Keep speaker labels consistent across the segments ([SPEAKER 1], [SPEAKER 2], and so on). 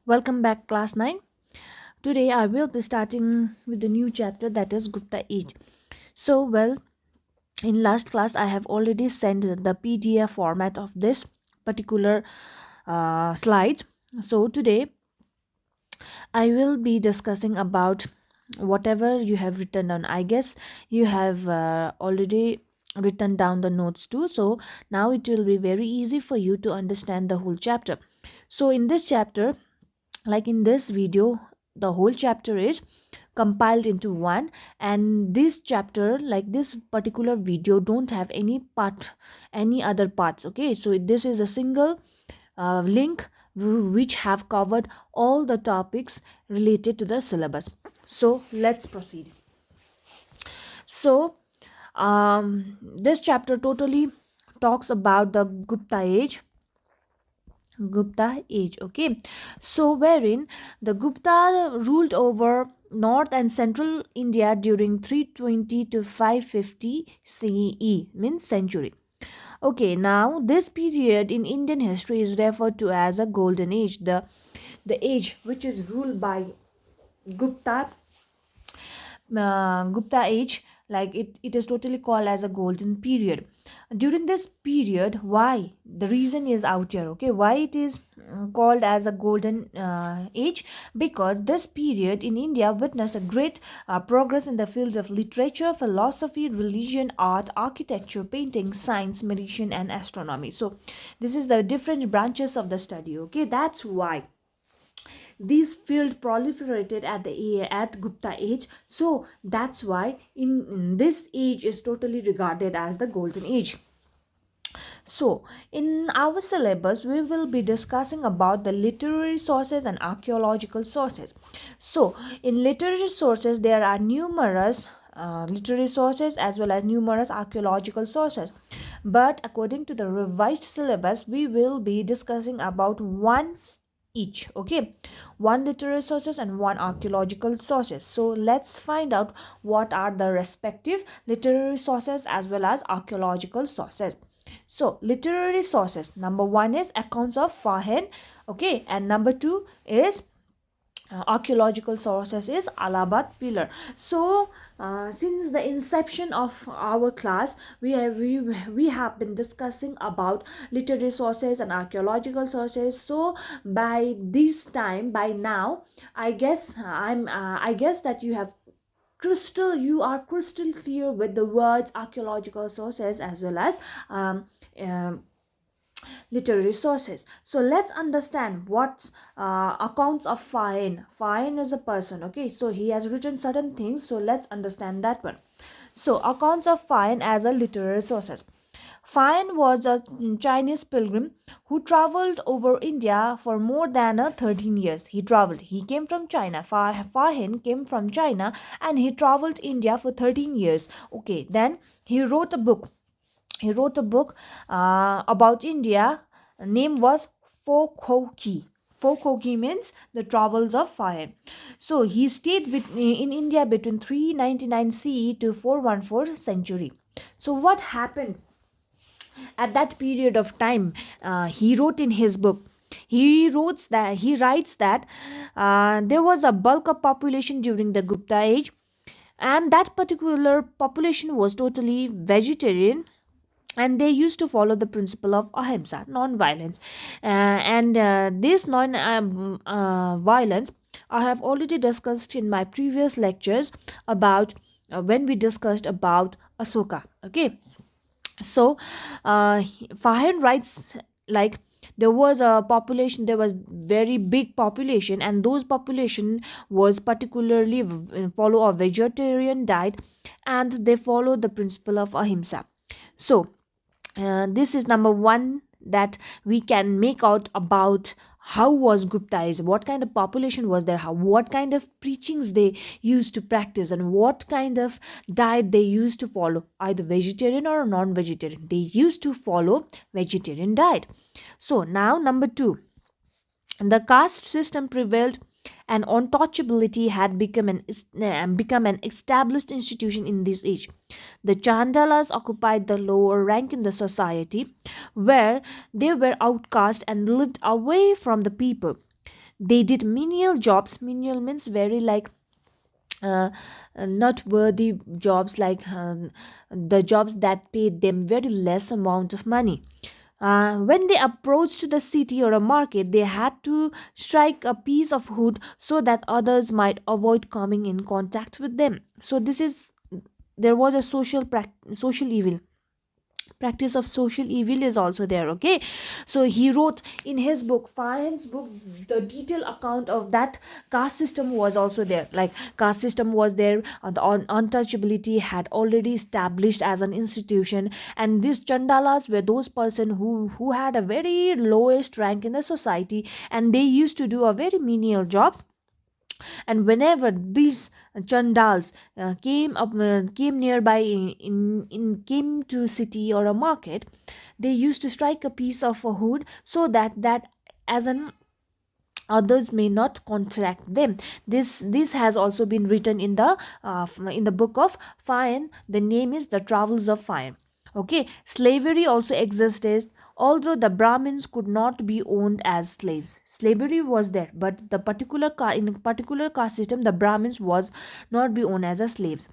[SPEAKER 1] Welcome back, class 9. Today I will be starting with the new chapter, that is Gupta Age. In last class I have already sent the PDF format of this particular slide. So today I will be discussing about whatever you have written down. I guess you have already written down the notes too. So now it will be very easy for you to understand the whole chapter. So in this chapter, like in this video, the whole chapter is compiled into one, and this chapter, like this particular video, don't have any other parts. Okay, so this is a single link which have covered all the topics related to the syllabus. So let's proceed. So this chapter totally talks about the Gupta age. Okay, so wherein the Gupta ruled over north and central India during 320 to 550 CE, means century. Okay, now this period in Indian history is referred to as a golden age, the age which is ruled by Gupta Gupta age, like it is totally called as a golden period. During this period, why? The reason is out here, okay? Why it is called as a golden age? Because this period in India witnessed a great progress in the fields of literature, philosophy, religion, art, architecture, painting, science, medicine, and astronomy. So this is the different branches of the study, okay? That's why these field proliferated at Gupta age. So that's why in this age is totally regarded as the golden age. So in our syllabus we will be discussing about the literary sources and archaeological sources. So in literary sources there are numerous literary sources as well as numerous archaeological sources, but according to the revised syllabus we will be discussing about one each. Okay, one literary sources and one archaeological sources. So let's find out what are the respective literary sources as well as archaeological sources. So literary sources, number one is accounts of Fahen, okay, and number two is archaeological sources is Allahabad pillar. So since the inception of our class we have been discussing about literary sources and archaeological sources. So by this time, by now, I guess that you are crystal clear with the words archaeological sources as well as um, um, literary sources. So let's understand what's accounts of Fain. Fain is a person, okay, so he has written certain things, so let's understand that one. So accounts of Fain as a literary sources. Fain was a Chinese pilgrim who traveled over India for more than 13 years. He came from China. Fahin came from China and he traveled India for 13 years. Okay, then he wrote a book about India. Name was Fokhoki. Fokhoki means the travels of fire. So he stayed in India between 399 CE to 414 century. So what happened at that period of time? He wrote in his book. He writes that there was a bulk of population during the Gupta age, and that particular population was totally vegetarian, and they used to follow the principle of ahimsa, non-violence. And this non-violence I have already discussed in my previous lectures about when we discussed about Asoka. Okay, so Fahen writes, like, there was very big population, and those population was particularly follow a vegetarian diet, and they follow the principle of ahimsa. So this is number one that we can make out about how was Gupta, what kind of population was there, what kind of preachings they used to practice, and what kind of diet they used to follow, either vegetarian or non-vegetarian. They used to follow vegetarian diet. So now number two, the caste system prevailed and untouchability had become an established institution in this age. The Chandalas occupied the lower rank in the society, where they were outcast and lived away from the people. They did menial jobs. Menial means very like uh, not worthy jobs, like the jobs that paid them very less amount of money. When they approached the city or a market, they had to strike a piece of wood so that others might avoid coming in contact with them. So this is, there was a social evil, practice of social evil is also there. Okay, so he wrote in his book, Fayen's book, the detailed account of that caste system was also there. Like caste system was there, the untouchability had already established as an institution, and these chandalas were those person who had a very lowest rank in the society, and they used to do a very menial job. And whenever these chandals came nearby, came to city or a market, they used to strike a piece of a wood so that as an others may not contract them. This has also been written in the book of Fayen. The name is The Travels of Fayen. Okay, slavery also existed, although the Brahmins could not be owned as slaves. Slavery was there, but in a particular caste system, the Brahmins was not be owned as a slaves.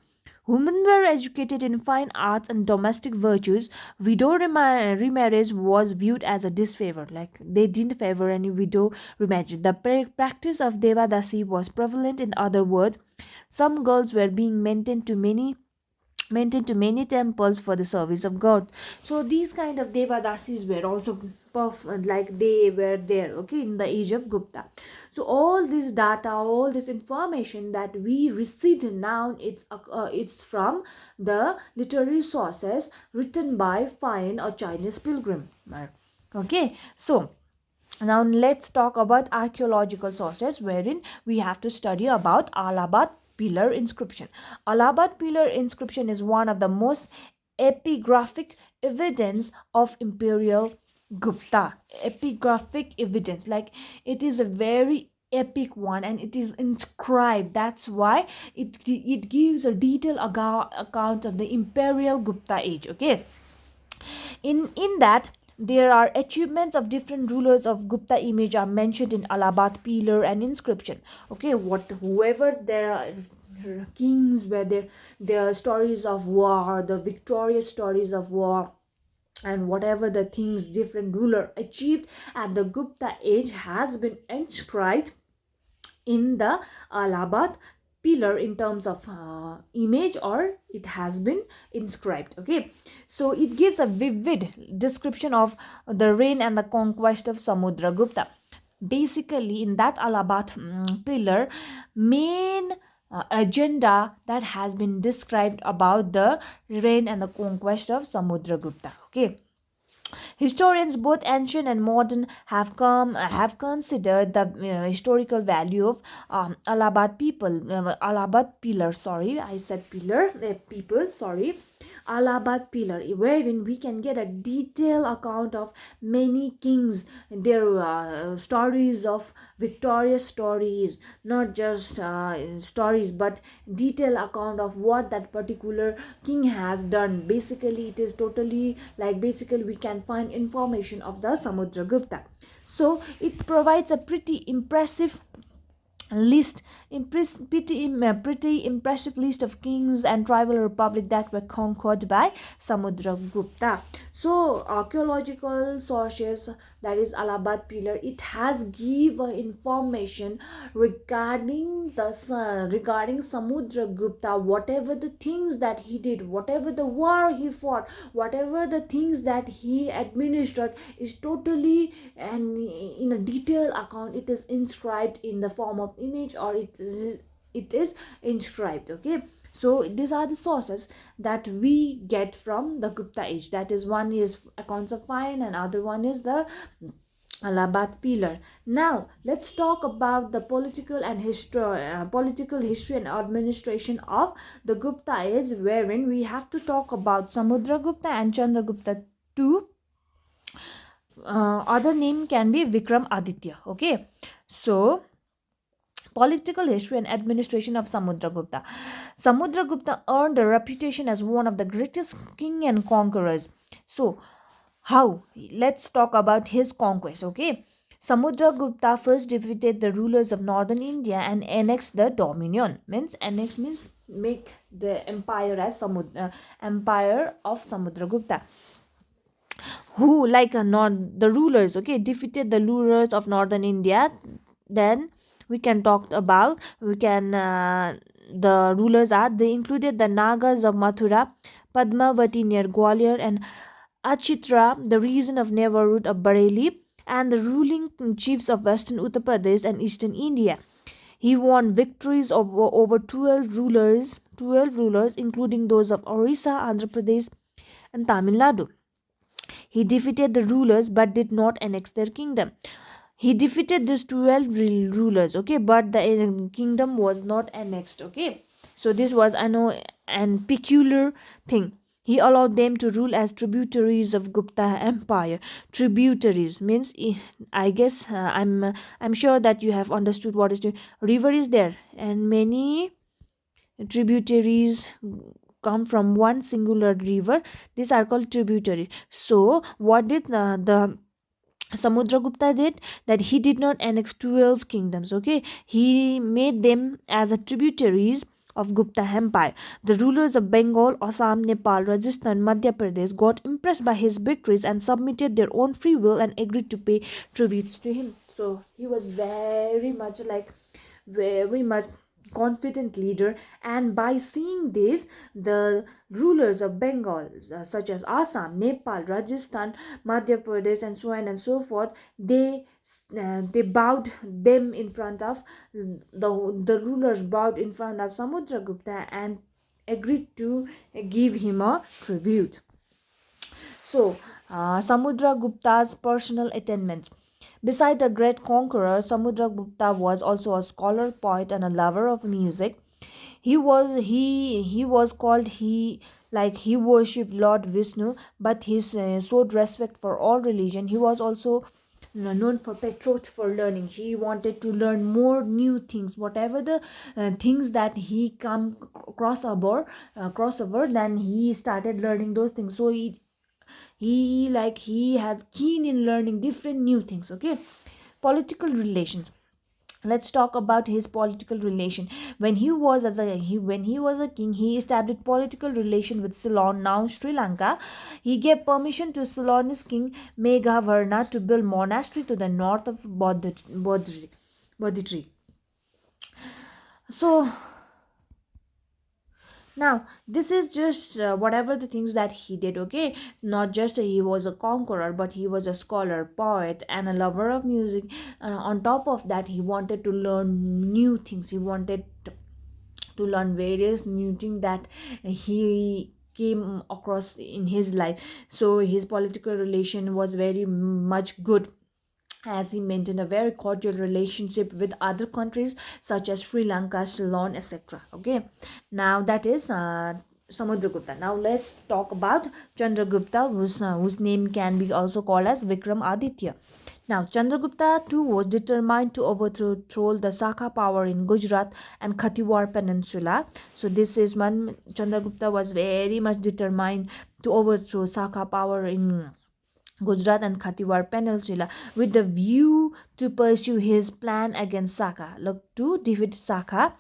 [SPEAKER 1] Women were educated in fine arts and domestic virtues. Widow remarriage was viewed as a disfavor, like they didn't favor any widow remarriage. The practice of devadasi was prevalent. In other words, some girls were being maintained to many temples for the service of God. So these kind of devadasis were also like they were there, okay, in the age of Gupta. So all this data, all this information that we received now, it's from the literary sources written by Fine or Chinese pilgrim. Okay, so now let's talk about archaeological sources, wherein we have to study about Allahabad pillar inscription. Allahabad pillar inscription is one of the most epigraphic evidence of imperial Gupta. Epigraphic evidence, like it is a very epic one, and it is inscribed. That's why it gives a detailed account of the imperial Gupta age. Okay, in that there are achievements of different rulers of Gupta image are mentioned in Allahabad pillar and inscription. Okay, what whoever their kings were there, their stories of war, the victorious stories of war, and whatever the things different ruler achieved at the Gupta age has been inscribed in the Allahabad pillar in terms of image, or it has been inscribed. Okay, so it gives a vivid description of the reign and the conquest of Samudragupta. Basically in that Allahabad pillar, main agenda that has been described about the reign and the conquest of Samudragupta. Okay, historians, both ancient and modern, have considered the historical value of Allahabad pillar. Sorry, I said pillar. People. Sorry, Allahabad pillar, wherein we can get a detailed account of many kings, their stories of victorious stories, not just stories, but detailed account of what that particular king has done. Basically, it is totally like, basically we can find information of the Samudragupta. So it provides a pretty impressive list, pretty impressive list of kings and tribal republic that were conquered by Samudragupta. So archaeological sources, that is Allahabad pillar, it has give information regarding regarding Samudragupta, whatever the things that he did, whatever the war he fought, whatever the things that he administered is totally, and in a detailed account, it is inscribed in the form of image, or it is inscribed. Okay, so these are the sources that we get from the Gupta age. That is, one is accounts of Fine, and other one is the Allahabad pillar. Now let's talk about the political history and administration of the Gupta age, wherein we have to talk about Samudragupta and Chandragupta too. Other name can be Vikramaditya. Okay, so political history and administration of Samudragupta. Samudragupta earned a reputation as one of the greatest king and conquerors. So how? Let's talk about his conquest. Okay, Samudragupta first defeated the rulers of northern India and annexed the dominion. Means annex means make the empire as empire of Samudragupta, who like not the rulers, okay, defeated the rulers of northern India. Then we can talk about, we can the rulers are, they included the Nagas of Mathura, Padmavati near Gwalior, and Achitra, the region of Nevarud of Bareilly, and the ruling chiefs of western Uttar Pradesh and eastern India. He won victories over 12 rulers, including those of Orissa, Andhra Pradesh, and Tamil Nadu. He defeated the rulers but did not annex their kingdom. He defeated these 12 rulers, okay, but the kingdom was not annexed, okay. So this was an peculiar thing. He allowed them to rule as tributaries of Gupta Empire. Tributaries means, I guess, I'm sure that you have understood what is the river is there, and many tributaries come from one singular river. These are called tributary. So what did the Samudragupta did, that he did not annex 12 kingdoms, okay. He made them as a tributaries of Gupta Empire. The rulers of Bengal, Assam, Nepal, Rajasthan, Madhya Pradesh got impressed by his victories and submitted their own free will and agreed to pay tributes to him. So he was very much confident leader, and by seeing this, the rulers of Bengal, such as Assam, Nepal, Rajasthan, Madhya Pradesh, and so on and so forth, they bowed them in front of the rulers bowed in front of Samudragupta and agreed to give him a tribute. So Samudragupta's personal attainments. Beside a great conqueror, Samudragupta was also a scholar, poet, and a lover of music. He was called he worshipped Lord Vishnu, but he showed respect for all religion. He was also known for patriot for learning. He wanted to learn more new things, whatever the things that he come crossover, then he started learning those things. So he had keen in learning different new things, okay. Political relations. Let's talk about his political relation. When he was a king, he established political relation with Ceylon, now Sri Lanka. He gave permission to Ceylonese king Meghavarna to build monastery to the north of Bodhidri. So now this is just whatever the things that he did, okay. Not just he was a conqueror, but he was a scholar, poet, and a lover of music. On top of that, he wanted to learn new things. He wanted to learn various new things that he came across in his life. So his political relation was very much good, as he maintained a very cordial relationship with other countries such as Sri Lanka, Ceylon, etc. Okay, now that is Samudragupta. Now let's talk about Chandragupta, whose name can be also called as Vikramaditya. Now Chandragupta too was determined to overthrow the Saka power in Gujarat and Kathiawar Peninsula. So this is one, Chandragupta was very much determined to overthrow Saka power in Gujarat and Kathiawar Peninsula with the view to pursue his plan against Saka. Look, to defeat Saka,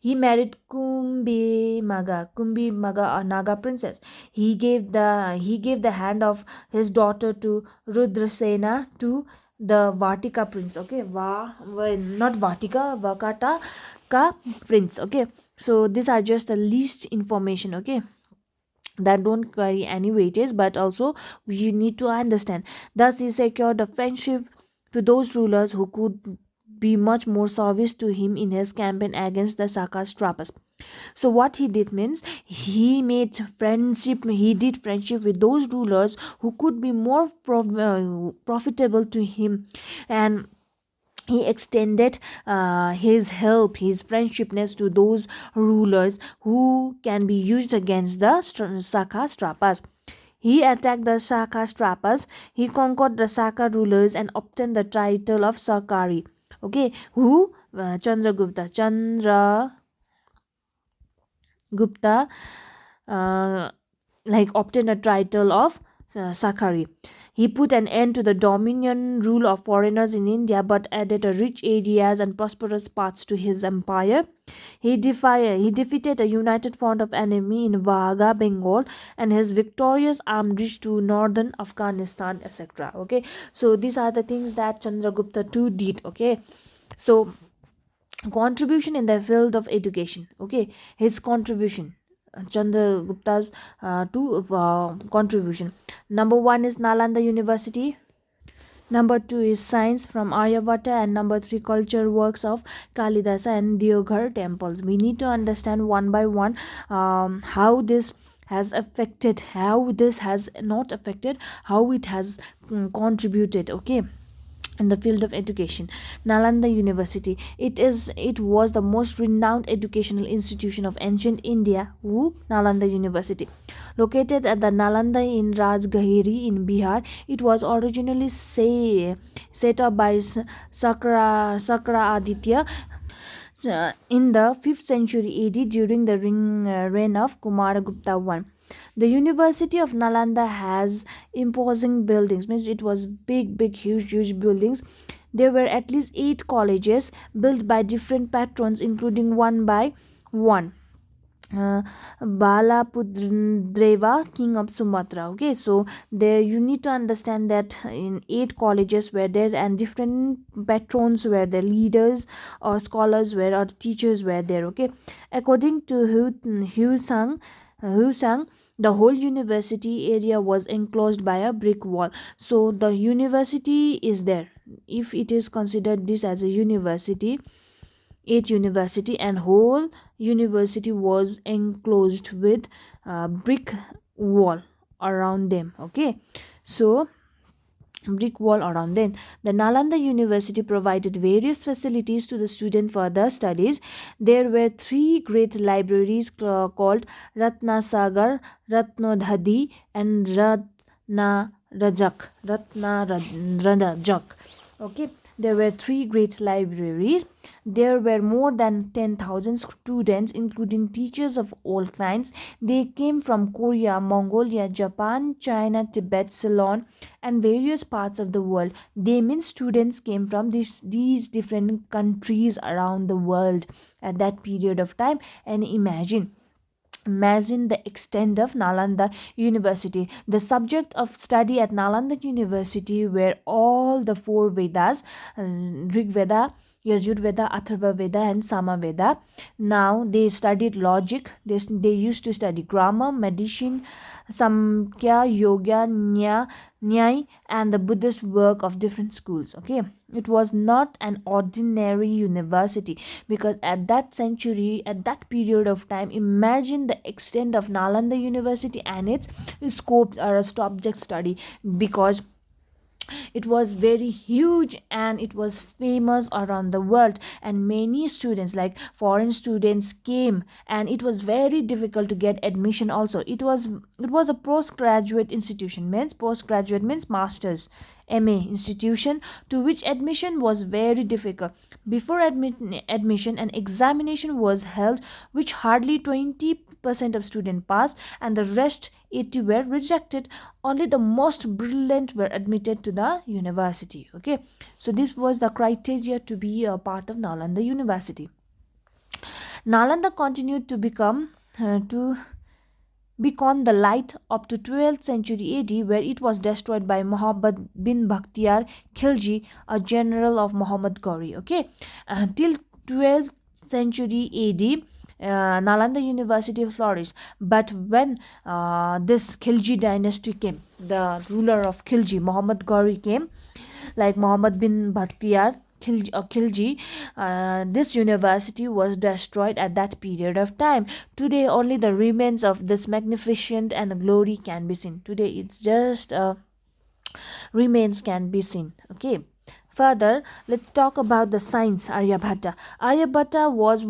[SPEAKER 1] he married Kumbhi Maga, a Naga princess. He gave the hand of his daughter to Rudrasena to the Vatika prince. Okay, not Vatika, Vakata ka prince. Okay, so these are just the least information. Okay, that don't carry any weightage, but also you need to understand. Thus he secured a friendship to those rulers who could be much more service to him in his campaign against the Sakas. So what he did means, he did friendship with those rulers who could be more profitable to him, and he extended his help, his friendshipness to those rulers who can be used against the Saka. He attacked the Saka. He conquered the Saka rulers and obtained the title of Sakari. Okay, who? Chandragupta. Chandragupta obtained a title of Sakkari. He put an end to the dominion rule of foreigners in India but added a rich areas and prosperous paths to his empire. He defeated a united front of enemy in Vaga, Bengal, and his victorious arm reached to northern Afghanistan, etc. Okay, so these are the things that Chandragupta II did. Okay, so contribution in the field of education. Okay, his contribution. Chandragupta's contribution. Number one is Nalanda University. Number two is science from Aryabhatta, and number three culture works of Kalidasa and Deoghar temples. We need to understand one by one how this has affected, how this has not affected, how it has contributed. Okay, in the field of education. Nalanda University, it was the most renowned educational institution of ancient India. Nalanda University, located at the Nalanda in Rajgahiri in Bihar. It was originally set up by Sakra Aditya in the 5th century AD during the reign of Kumaragupta I. The University of Nalanda has imposing buildings, means it was big, huge buildings. There were at least 8 colleges built by different patrons, including one by one. Balapudreva, king of Sumatra. Okay, so there you need to understand that in 8 colleges were there, and different patrons were the leaders or scholars were or teachers were there. Okay, according to Hu Sang, the whole university area was enclosed by a brick wall. So the university is there. If it is considered this as a university, 8 university, and whole university was enclosed with brick wall around them. Okay, so brick wall around them. The Nalanda University provided various facilities to the student for their studies. There were 3 great libraries called Ratnasagar, Ratnodhadi, and Ratna Rajak. Okay, there were 3 great libraries. There were more than 10,000 students, including teachers of all kinds. They came from Korea, Mongolia, Japan, China, Tibet, Ceylon, and various parts of the world. They mean students came from these different countries around the world at that period of time. And imagine the extent of Nalanda University. The subject of study at Nalanda University were all the 4 Vedas, Rig Veda, Yajur Veda, Atharva Veda, and Sama Veda. Now they studied logic. They used to study grammar, medicine, Samkhya, Yoga, Nyaya, and the Buddhist work of different schools. Okay, it was not an ordinary university, because at that century, at that period of time, imagine the extent of Nalanda University and its scope or a subject study, because it was very huge and it was famous around the world, and many students like foreign students came, and it was very difficult to get admission also. It was a postgraduate institution, means postgraduate means masters MA institution, to which admission was very difficult. Before admission, an examination was held, which hardly 20% of students passed, and the rest 80 were rejected. Only the most brilliant were admitted to the university. Okay, so this was the criteria to be a part of Nalanda University. Nalanda continued to beacon the light up to 12th century AD, where it was destroyed by Muhammad bin Bakhtiar Khilji, a general of Muhammad Ghori. Okay, till 12th century AD, Nalanda University flourished. But when this Khilji dynasty came, the ruler of Khilji, Muhammad Ghori, came, like Muhammad bin Bakhtiar Khilji, this university was destroyed at that period of time. Today, only the remains of this magnificent and glory can be seen. Today, it's just remains can be seen. Okay. Further, let's talk about the science. Aryabhatta. Aryabhatta was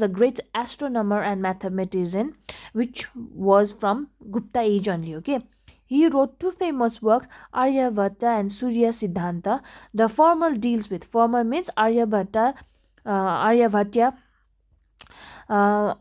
[SPEAKER 1] a great astronomer and mathematician, which was from Gupta age only. Okay, he wrote 2 famous works, Aryabhatta and Surya Siddhanta. The former deals with, former means Aryabhatta uh,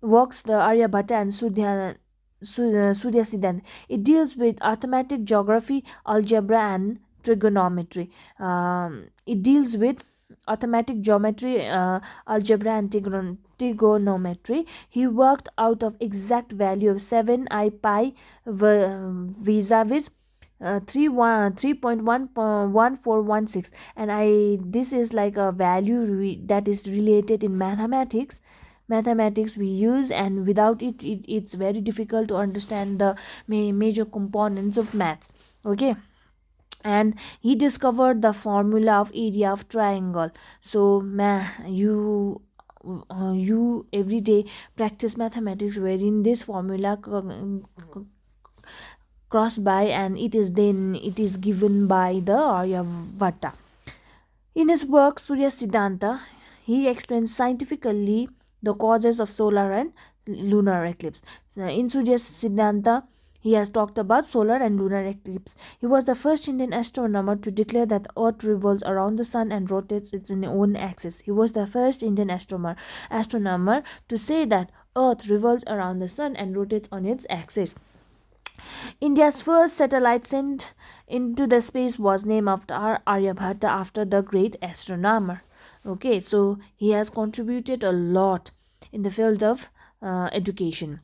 [SPEAKER 1] works, the Aryabhatta and Surya Surya Siddhanta. It deals with arithmetic, geography, algebra, and trigonometry. It deals with arithmetic, geometry, algebra, and trigonometry. He worked out of exact value of 7 I pi vis-a-vis 3.11416, and this is like a value that is related in mathematics we use, and without it's very difficult to understand the major components of math. Okay, and he discovered the formula of area of triangle. So you every day practice mathematics wherein this formula cross by, and it is given by the Aryabhatta. In his work Surya Siddhanta, he explains scientifically the causes of solar and lunar eclipse. So, in Surya Siddhanta, he has talked about solar and lunar eclipse. He was the first Indian astronomer to declare that the Earth revolves around the Sun and rotates its own axis. He was the first Indian astronomer to say that Earth revolves around the Sun and rotates on its axis. India's first satellite sent into the space was named after Aryabhatta, after the great astronomer. Okay, so he has contributed a lot in the field of education.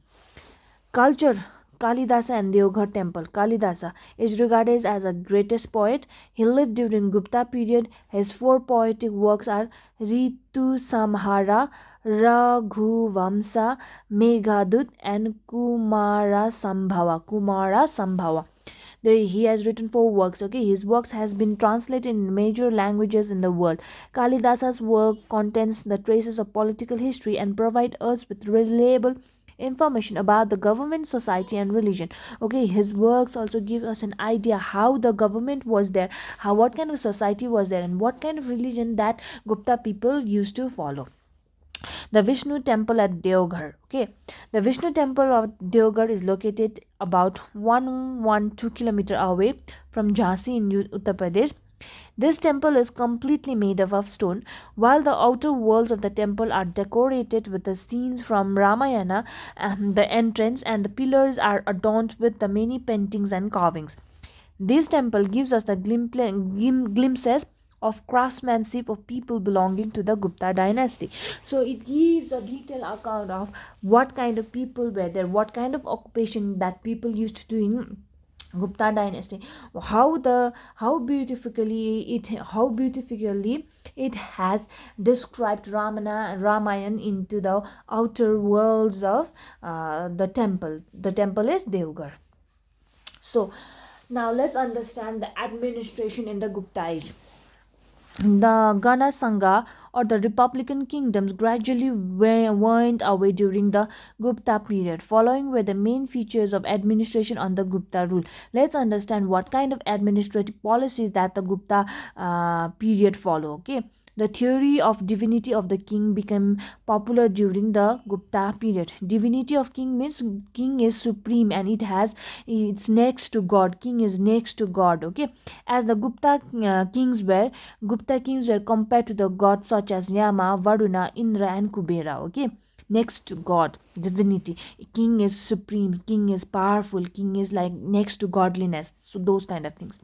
[SPEAKER 1] Culture. Kalidasa and Deoghar Temple. Kalidasa is regarded as a greatest poet. He lived during Gupta period. His four poetic works are Ritu Samhara, Raghuvamsa, Meghadoot, and Kumara Sambhava. He has written four works. Okay, his works has been translated in major languages in the world. Kalidasa's work contains the traces of political history and provide us with reliable information about the government, society, and religion. Okay, his works also give us an idea how the government was there, how what kind of society was there, and what kind of religion that Gupta people used to follow. The Vishnu temple at Deoghar. Okay, the Vishnu temple of Deoghar is located about 112 kilometer away from Jhansi in Uttar Pradesh. This temple is completely made up of stone, while the outer walls of the temple are decorated with the scenes from Ramayana. The entrance and the pillars are adorned with the many paintings and carvings. This temple gives us the glimpses of craftsmanship of people belonging to the Gupta dynasty. So it gives a detailed account of what kind of people were there, what kind of occupation that people used to do in Gupta dynasty, how beautifully it has described Ramayan into the outer worlds of the temple. The temple is Devgarh. So now let's understand the administration in the Gupta age. The Gana Sangha, or the Republican kingdoms, gradually went away during the Gupta period. Following were the main features of administration under Gupta rule. Let's understand what kind of administrative policies that the Gupta period follow. Okay, the theory of divinity of the king became popular during the Gupta period. Divinity of king means king is supreme and it's next to God. King is next to God. Okay, as the Gupta kings were compared to the gods such as Yama, Varuna, Indra, and Kubera. Okay, next to God, divinity. King is supreme. King is powerful. King is like next to godliness. So those kind of things.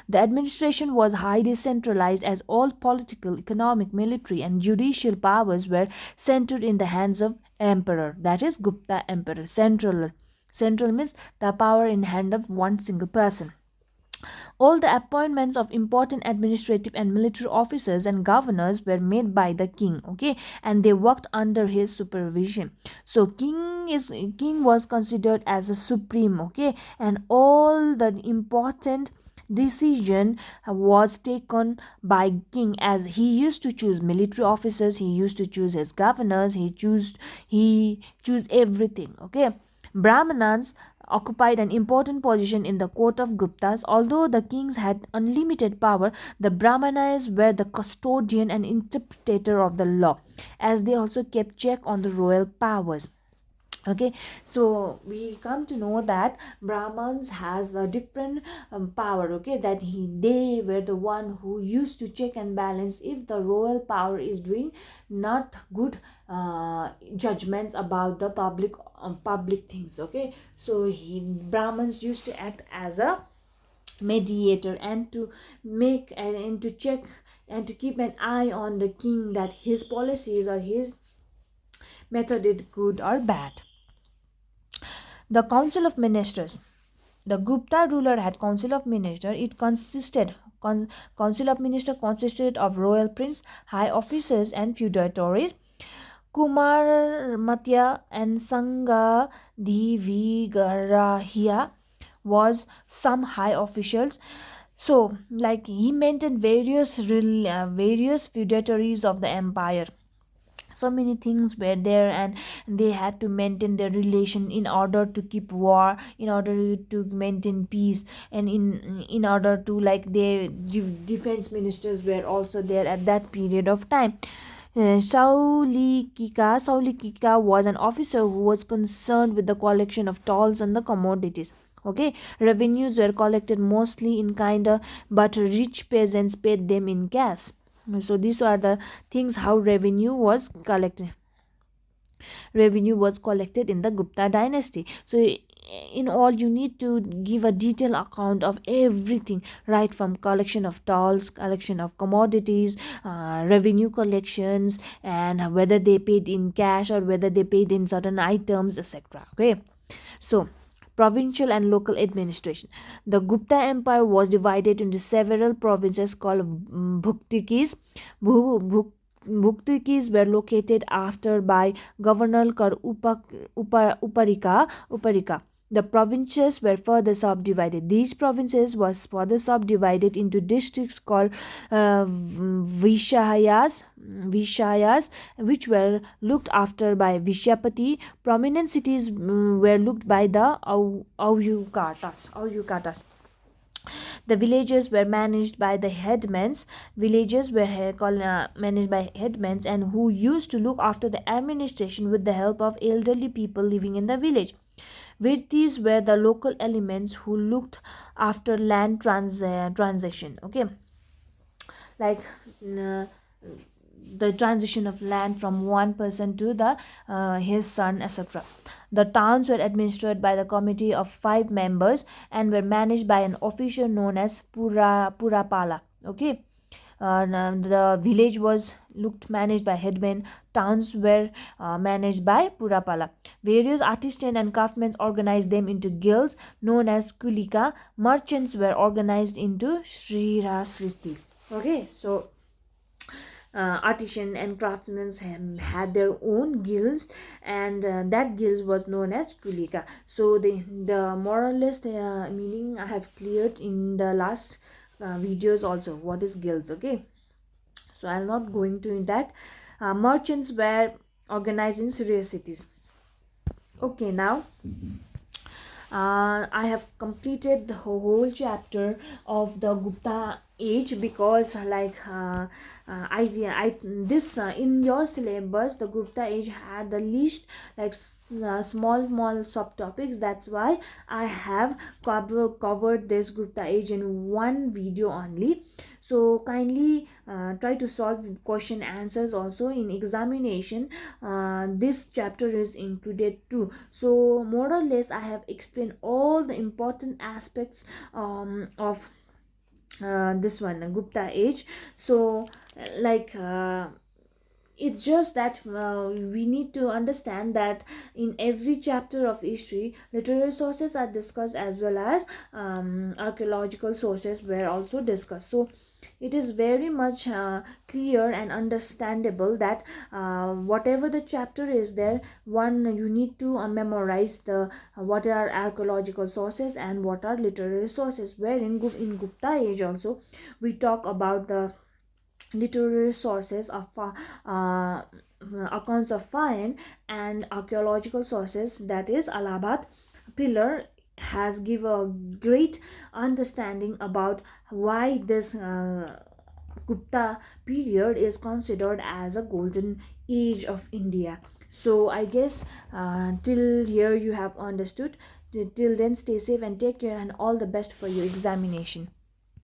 [SPEAKER 1] The administration was highly centralized, as all political, economic, military, and judicial powers were centered in the hands of emperor. That is Gupta emperor. Central means the power in hand of one single person. All the appointments of important administrative and military officers and governors were made by the king, okay, and they worked under his supervision. So king was considered as a supreme, okay, and all the important decision was taken by king, as he used to choose military officers, he used to choose his governors, he choose everything. Okay, Brahmanas occupied an important position in the court of Guptas. Although the kings had unlimited power, the Brahmanas were the custodian and interpreter of the law, as they also kept check on the royal powers. Okay, so we come to know that Brahmins has a different power. Okay, that they were the one who used to check and balance if the royal power is doing not good judgments about the public things. Okay, so Brahmins used to act as a mediator and to make and to check and to keep an eye on the king, that his policies or his method is good or bad. The Council of Ministers. The Gupta ruler had Council of Ministers. It Council of Ministers consisted of royal prince, high officers, and feudatories. Kumar Matya and Sangha Vigarahia was some high officials. So, like, he maintained various feudatories of the empire. So many things were there, and they had to maintain their relation in order to keep war, in order to maintain peace, and in order to, like, their defense ministers were also there at that period of time. Saulikika was an officer who was concerned with the collection of tolls and the commodities. Okay, revenues were collected mostly in kind, but rich peasants paid them in cash. So these are the things how revenue was collected in the Gupta dynasty. So in all, you need to give a detailed account of everything, right from collection of tolls, collection of commodities, revenue collections, and whether they paid in cash or whether they paid in certain items, etc. Okay, so provincial and local administration. The Gupta Empire was divided into several provinces called Bhuktikis. Bhuktikis were located after by Governor Uparika. The provinces were further subdivided. These provinces was further subdivided into districts called Vishayas, which were looked after by Vishyapati. Prominent cities were looked by the Auyukatas. The villages were managed by the headmen. Villages were managed by headmen, and who used to look after the administration with the help of elderly people living in the village. Virtis were the local elements who looked after land transition. Okay, like the transition of land from one person to the his son, etc. The towns were administered by the committee of 5 members and were managed by an official known as Purapala. Okay, the village was managed by headmen. Towns were managed by Purapala. Various artisans and craftsmen organized them into guilds known as Kulika. Merchants were organized into Srirasriti. Okay, so artisan and craftsmen had their own guilds, and that guild was known as kulika. So the more or less the meaning I have cleared in the last videos also, what is guilds. Okay, so I'm not going to in that. Merchants were organized in serious cities. Okay, now I have completed the whole chapter of the Gupta age, because I this in your syllabus the Gupta age had the least, like, small subtopics. That's why I have covered this Gupta age in one video only. So kindly try to solve question answers also in examination. This chapter is included too. So more or less I have explained all the important aspects of this one, Gupta age. So it's just that we need to understand that in every chapter of history, literary sources are discussed, as well as archaeological sources were also discussed. So it is very much clear and understandable that whatever the chapter is there, you need to memorize the what are archaeological sources and what are literary sources. Where in Gupta age also we talk about the literary sources of accounts of fire, and archaeological sources, that is Allahabad pillar, has give a great understanding about why this Gupta period is considered as a golden age of India. So I guess till here you have understood. Till then, stay safe and take care, and all the best for your examination.